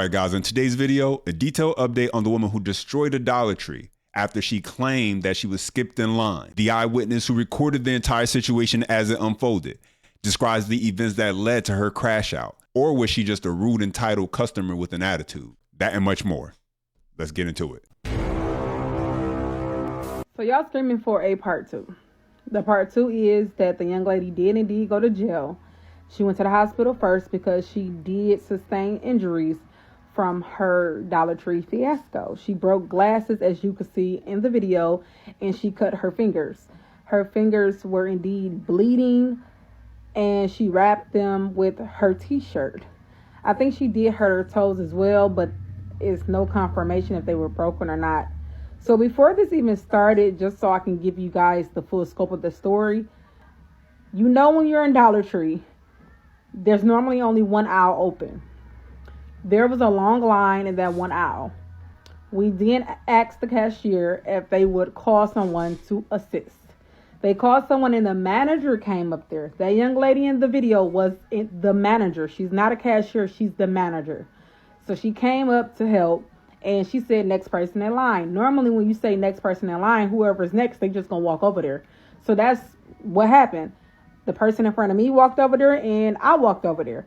Alright guys, in today's video, a detailed update on the woman who destroyed a Dollar Tree after she claimed that she was skipped in line. The eyewitness who recorded the entire situation as it unfolded describes the events that led to her crash out. Or was she just a rude, entitled customer with an attitude? That and much more. Let's get into it. So y'all screaming for a part 2. The part 2 is that the young lady did indeed go to jail. She went to the hospital first because she did sustain injuries from her Dollar Tree fiasco. She broke glasses, as you could see in the video, and she cut her fingers. Her fingers were indeed bleeding, and she wrapped them with her t-shirt. I think she did hurt her toes as well, but it's no confirmation if they were broken or not. So before this even started, just so I can give you guys the full scope of the story, you know when you're in Dollar Tree, there's normally only one aisle open. There was a long line in that one aisle. We then asked the cashier if they would call someone to assist. They called someone and the manager came up there. That young lady in the video was the manager. She's not a cashier, she's the manager. So she came up to help and she said next person in line. Normally when you say next person in line, whoever's next, they just gonna walk over there. So that's what happened. The person in front of me walked over there and I walked over there.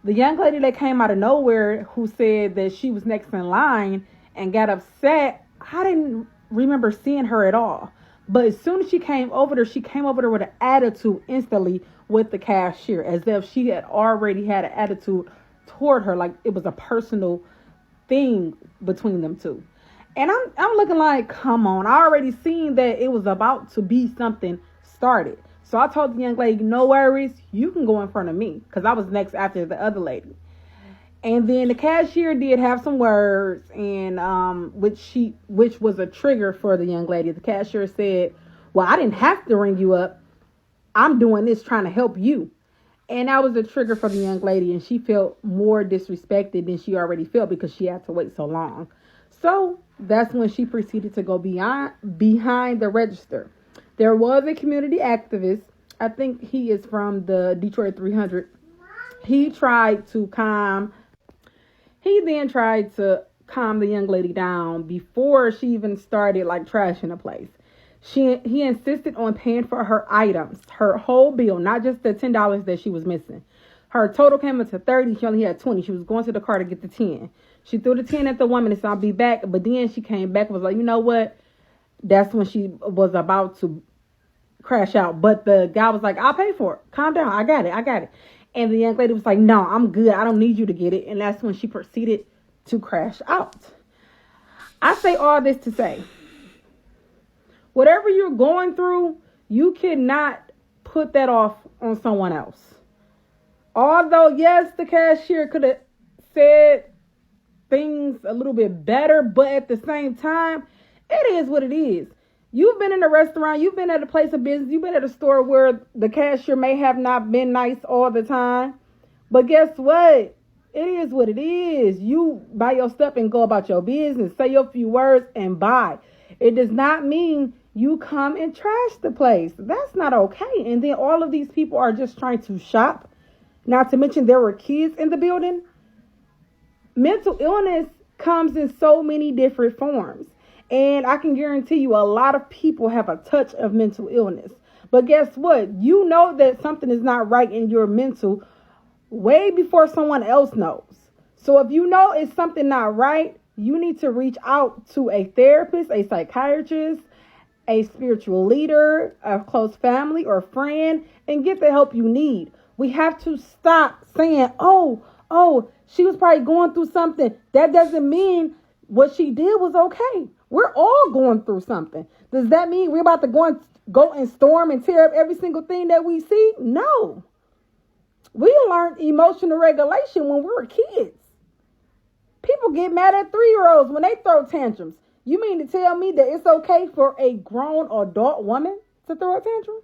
The young lady that came out of nowhere who said that she was next in line and got upset, I didn't remember seeing her at all. But as soon as she came over there with an attitude instantly with the cashier, as if she had already had an attitude toward her, like it was a personal thing between them two. And I'm looking like, come on, I already seen that it was about to be something started. So I told the young lady, no worries, you can go in front of me, because I was next after the other lady. And then the cashier did have some words, and which was a trigger for the young lady. The cashier said, well, I didn't have to ring you up. I'm doing this trying to help you. And that was a trigger for the young lady, and she felt more disrespected than she already felt because she had to wait so long. So that's when she proceeded to go behind the register. There was a community activist. I think he is from the Detroit 300. He then tried to calm the young lady down before she even started like trashing the place. He insisted on paying for her items, her whole bill, not just the $10 that she was missing. Her total came up to $30. She only had $20. She was going to the car to get the 10. She threw the 10 at the woman and said, I'll be back. But then she came back and was like, you know what? That's when she was about to crash out. But the guy was like, I'll pay for it. Calm down. I got it. And the young lady was like, no, I'm good. I don't need you to get it. And that's when she proceeded to crash out. I say all this to say, whatever you're going through, you cannot put that off on someone else. Although, yes, the cashier could have said things a little bit better, but at the same time, it is what it is. You've been in a restaurant, you've been at a place of business, you've been at a store where the cashier may have not been nice all the time. But guess what? It is what it is. You buy your stuff and go about your business, say your few words and buy. It does not mean you come and trash the place. That's not okay. And then all of these people are just trying to shop. Not to mention there were kids in the building. Mental illness comes in so many different forms. And I can guarantee you a lot of people have a touch of mental illness. But guess what? You know that something is not right in your mental way before someone else knows. So if you know it's something not right, you need to reach out to a therapist, a psychiatrist, a spiritual leader, a close family or friend, and get the help you need. We have to stop saying, oh, she was probably going through something. That doesn't mean what she did was okay. We're all going through something. Does that mean we're about to go and storm and tear up every single thing that we see? No. We learned emotional regulation when we were kids. People get mad at 3-year-olds when they throw tantrums. You mean to tell me that it's okay for a grown adult woman to throw a tantrum?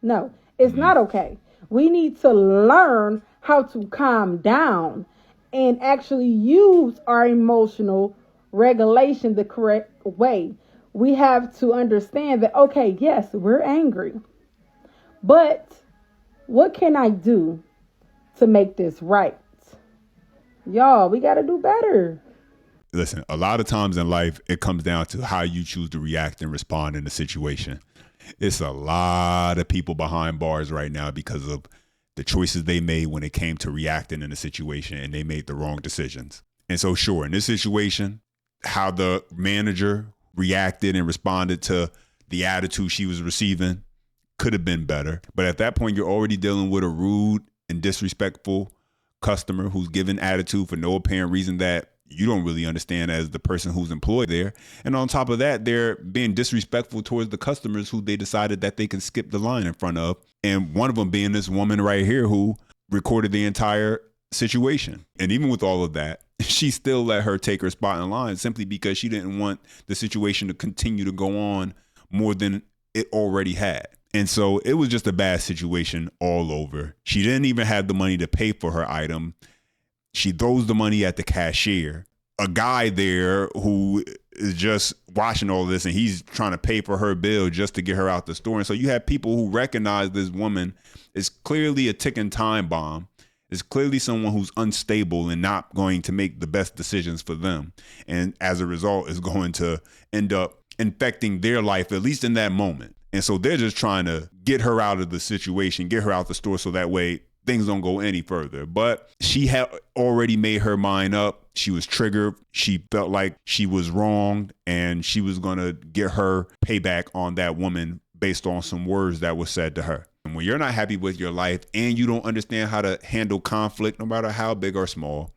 No, it's not okay. We need to learn how to calm down and actually use our emotional regulation the correct way. We have to understand that, okay, yes, we're angry, but what can I do to make this right? Y'all, we got to do better. Listen, a lot of times in life, it comes down to how you choose to react and respond in a situation. It's a lot of people behind bars right now because of the choices they made when it came to reacting in a situation, and they made the wrong decisions. And so, sure, in this situation, how the manager reacted and responded to the attitude she was receiving could have been better. But at that point, you're already dealing with a rude and disrespectful customer who's given attitude for no apparent reason that you don't really understand as the person who's employed there. And on top of that, they're being disrespectful towards the customers who they decided that they can skip the line in front of. And one of them being this woman right here who recorded the entire situation. And even with all of that, she still let her take her spot in line simply because she didn't want the situation to continue to go on more than it already had. And so it was just a bad situation all over. She didn't even have the money to pay for her item. She throws the money at the cashier. A guy there who is just watching all of this, and he's trying to pay for her bill just to get her out the store. And so you have people who recognize this woman is clearly a ticking time bomb. It's clearly someone who's unstable and not going to make the best decisions for them. And as a result, is going to end up infecting their life, at least in that moment. And so they're just trying to get her out of the situation, get her out the store so that way things don't go any further. But she had already made her mind up. She was triggered. She felt like she was wronged, and she was going to get her payback on that woman based on some words that were said to her. And when you're not happy with your life and you don't understand how to handle conflict, no matter how big or small,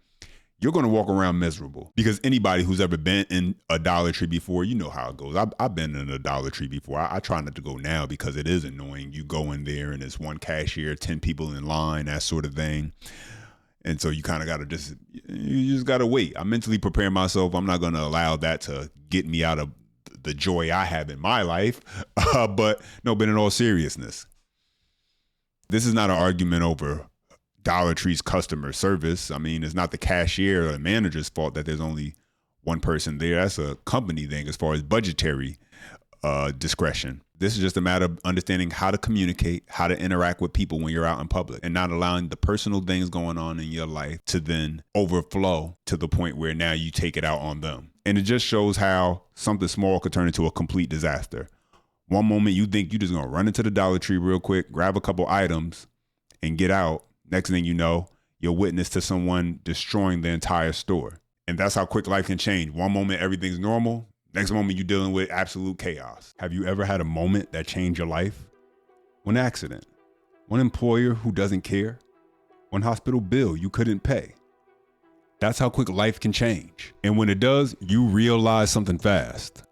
you're going to walk around miserable. Because anybody who's ever been in a Dollar Tree before, you know how it goes. I've been in a Dollar Tree before. I try not to go now because it is annoying. You go in there and it's one cashier, 10 people in line, that sort of thing. And so you kind of got to you just got to wait. I mentally prepare myself. I'm not going to allow that to get me out of the joy I have in my life. But in all seriousness, this is not an argument over Dollar Tree's customer service. I mean, it's not the cashier or the manager's fault that there's only one person there. That's a company thing as far as budgetary discretion. This is just a matter of understanding how to communicate, how to interact with people when you're out in public, and not allowing the personal things going on in your life to then overflow to the point where now you take it out on them. And it just shows how something small could turn into a complete disaster. One moment you think you're just going to run into the Dollar Tree real quick, grab a couple items, and get out. Next thing you know, you're witness to someone destroying the entire store. And that's how quick life can change. One moment, everything's normal. Next moment, you're dealing with absolute chaos. Have you ever had a moment that changed your life? One accident, one employer who doesn't care, one hospital bill you couldn't pay. That's how quick life can change. And when it does, you realize something fast.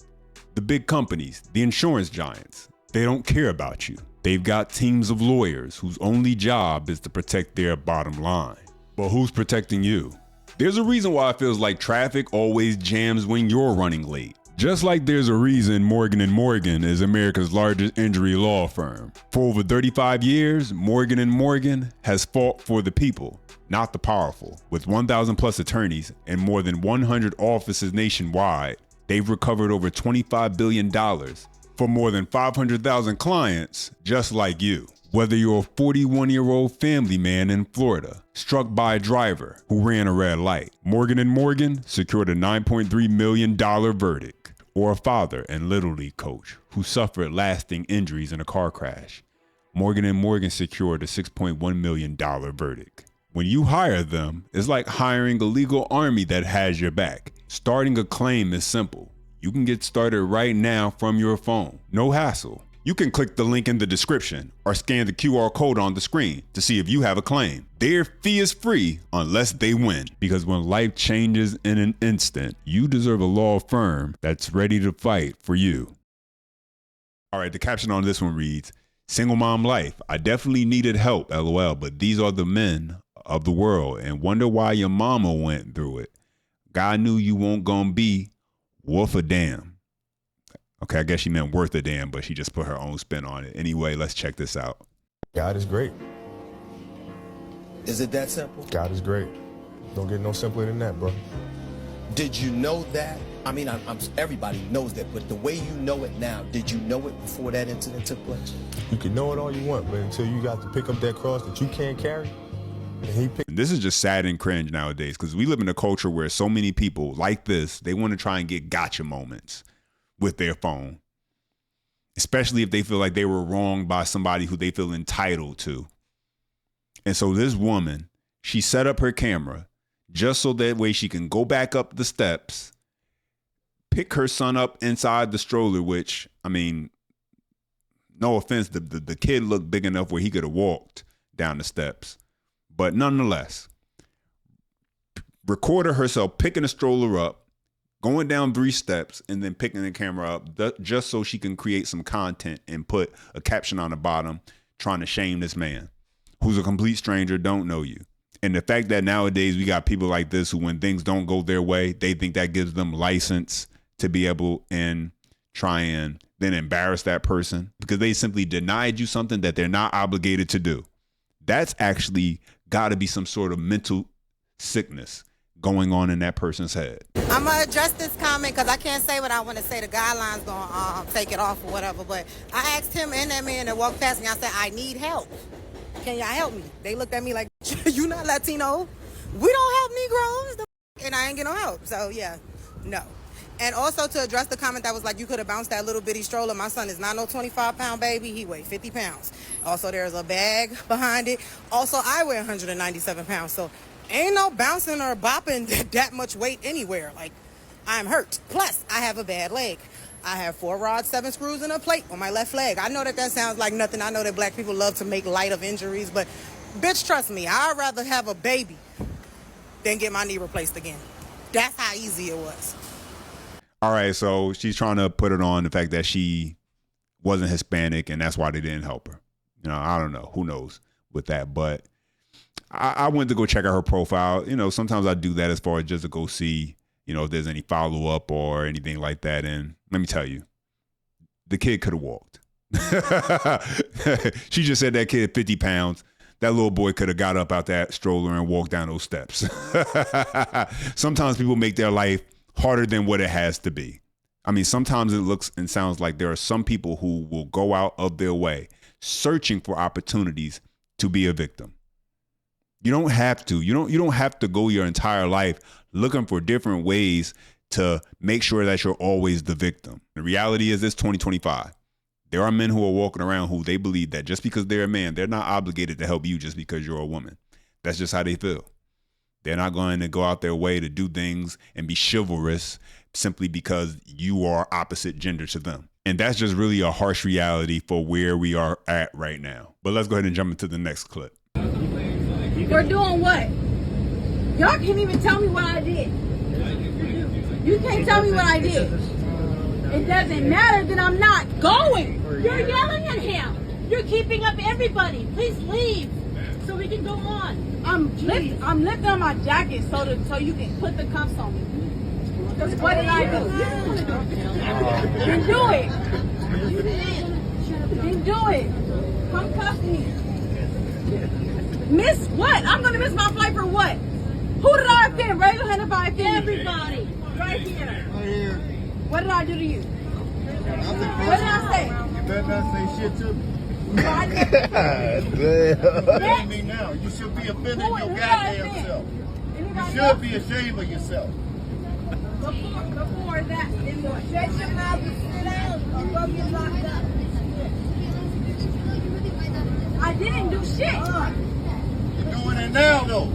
The big companies, the insurance giants, they don't care about you. They've got teams of lawyers whose only job is to protect their bottom line. But who's protecting you? There's a reason why it feels like traffic always jams when you're running late. Just like there's a reason Morgan & Morgan is America's largest injury law firm. For over 35 years, Morgan & Morgan has fought for the people, not the powerful. With 1,000 plus attorneys and more than 100 offices nationwide, they've recovered over $25 billion for more than 500,000 clients just like you. Whether you're a 41-year-old family man in Florida, struck by a driver who ran a red light, Morgan & Morgan secured a $9.3 million verdict. Or a father and Little League coach who suffered lasting injuries in a car crash, Morgan & Morgan secured a $6.1 million verdict. When you hire them, it's like hiring a legal army that has your back. Starting a claim is simple. You can get started right now from your phone. No hassle. You can click the link in the description or scan the QR code on the screen to see if you have a claim. Their fee is free unless they win. Because when life changes in an instant, you deserve a law firm that's ready to fight for you. All right, the caption on this one reads, "Single mom life. I definitely needed help, LOL, but these are the men of the world and wonder why your mama went through it. God knew you won't gonna be worth a damn." Okay, I guess she meant worth a damn, but she just put her own spin on it. Anyway, let's check this out. God is great. Is it that simple? God is great. Don't get no simpler than that, bro. Did you know that? I mean, everybody knows that, but the way you know it now, did you know it before that incident took place? You can know it all you want, but until you got to pick up that cross that you can't carry, And he picked. And this is just sad and cringe nowadays because we live in a culture where so many people like this, they want to try and get gotcha moments with their phone, especially if they feel like they were wronged by somebody who they feel entitled to. And so this woman, she set up her camera just so that way she can go back up the steps, pick her son up inside the stroller, which, I mean, no offense, the kid looked big enough where he could have walked down the steps. But nonetheless, recorded herself picking the stroller up, going down 3 steps, and then picking the camera up just so she can create some content and put a caption on the bottom trying to shame this man who's a complete stranger, don't know you. And the fact that nowadays we got people like this who, when things don't go their way, they think that gives them license to be able and try and then embarrass that person because they simply denied you something that they're not obligated to do. That's actually got to be some sort of mental sickness going on in that person's head. I'm going to address this comment because I can't say what I want to say. The guidelines going to take it off or whatever. But I asked him and that man that walked past me, I said, I need help. Can y'all help me? They looked at me like, you not Latino? We don't help Negroes. And I ain't get no help. So, yeah, no. And also to address the comment that was like, you could have bounced that little bitty stroller. My son is not no 25-pound baby. He weighed 50 pounds. Also, there's a bag behind it. Also, I weigh 197 pounds. So ain't no bouncing or bopping that much weight anywhere. Like, I'm hurt. Plus, I have a bad leg. I have 4 rods, 7 screws, and a plate on my left leg. I know that sounds like nothing. I know that black people love to make light of injuries. But, bitch, trust me, I'd rather have a baby than get my knee replaced again. That's how easy it was. All right, so she's trying to put it on the fact that she wasn't Hispanic and that's why they didn't help her. You know, I don't know. Who knows with that? But I went to go check out her profile. You know, sometimes I do that as far as just to go see, you know, if there's any follow-up or anything like that. And let me tell you, the kid could have walked. She just said that kid 50 pounds. That little boy could have got up out that stroller and walked down those steps. Sometimes people make their life harder than what it has to be. I mean, sometimes it looks and sounds like there are some people who will go out of their way searching for opportunities to be a victim. You don't have to. You don't have to go your entire life looking for different ways to make sure that you're always the victim. The reality is it's 2025. There are men who are walking around who they believe that just because they're a man, they're not obligated to help you just because you're a woman. That's just how they feel. They're not going to go out their way to do things and be chivalrous simply because you are opposite gender to them. And that's just really a harsh reality for where we are at right now. But let's go ahead and jump into the next clip. We're doing what? Y'all can't even tell me what I did. You can't tell me what I did. It doesn't matter that I'm not going. You're yelling at him. You're keeping up everybody. Please leave so we can go on. I'm lifting on my jacket so you can put the cuffs on me. Because what did I do? Then do it. Then do it. Come cuff me. Miss what? I'm going to miss my flight for what? Who did I offend? Raise your hand if I offend Everybody. right here. What did I do to you? What did I say? You better not say shit to me. Let me now. You should be offending Who your did goddamn I offend? self. Anybody You else? should be ashamed of yourself. Before that, then what? Shut your mouth and sit down or go get locked up. I didn't do shit. You're doing it now, though.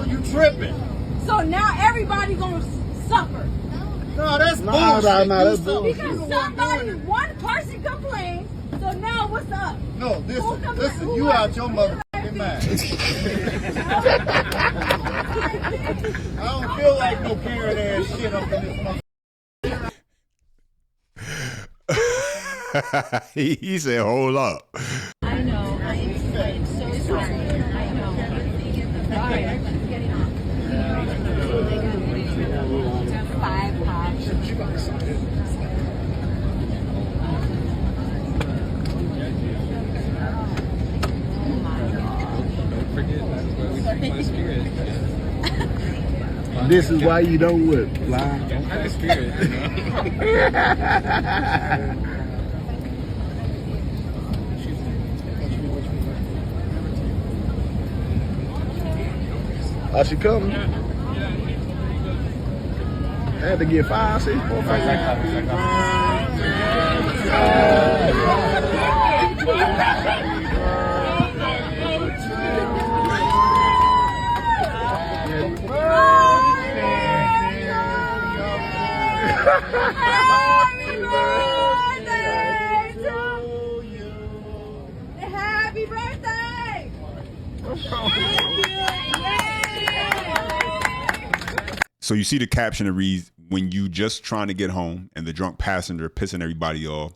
You tripping. So now everybody gonna suffer. No, that's bullshit. that's Do bullshit. something. Because somebody, one person complained, so now what's up? No, Who complained? listen, Who you was out it? your motherfucking mind. I don't feel like no carrot ass shit up in this motherfucker. He said, hold up. I know. I am so sorry. I know. All right. Getting on. 5 pops. This is why you don't whip, fly. Don't have a spirit. Oh, she coming. Had to get 5, 6, 4, 5. Happy birthday to you. Happy birthday. So you see the caption that reads, when you just trying to get home and the drunk passenger pissing everybody off,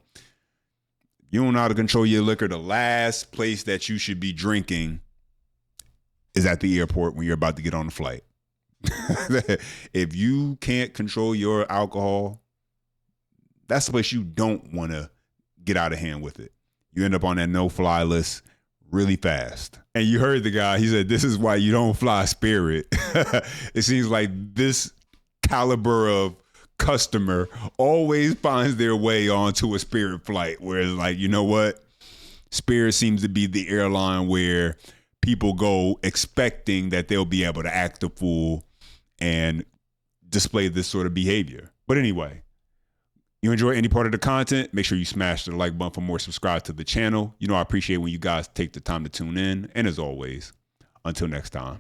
you don't know how to control your liquor. The last place that you should be drinking is at the airport when you're about to get on the flight. If you can't control your alcohol, that's the place you don't want to get out of hand with it. You end up on that no-fly list really fast. And you heard the guy, he said, this is why you don't fly Spirit. It seems like this caliber of customer always finds their way onto a Spirit flight, where it's like, you know what? Spirit seems to be the airline where people go expecting that they'll be able to act a fool and display this sort of behavior. But anyway, you enjoy any part of the content, make sure you smash the like button for more, subscribe to the channel. You know I appreciate when you guys take the time to tune in. And as always, until next time.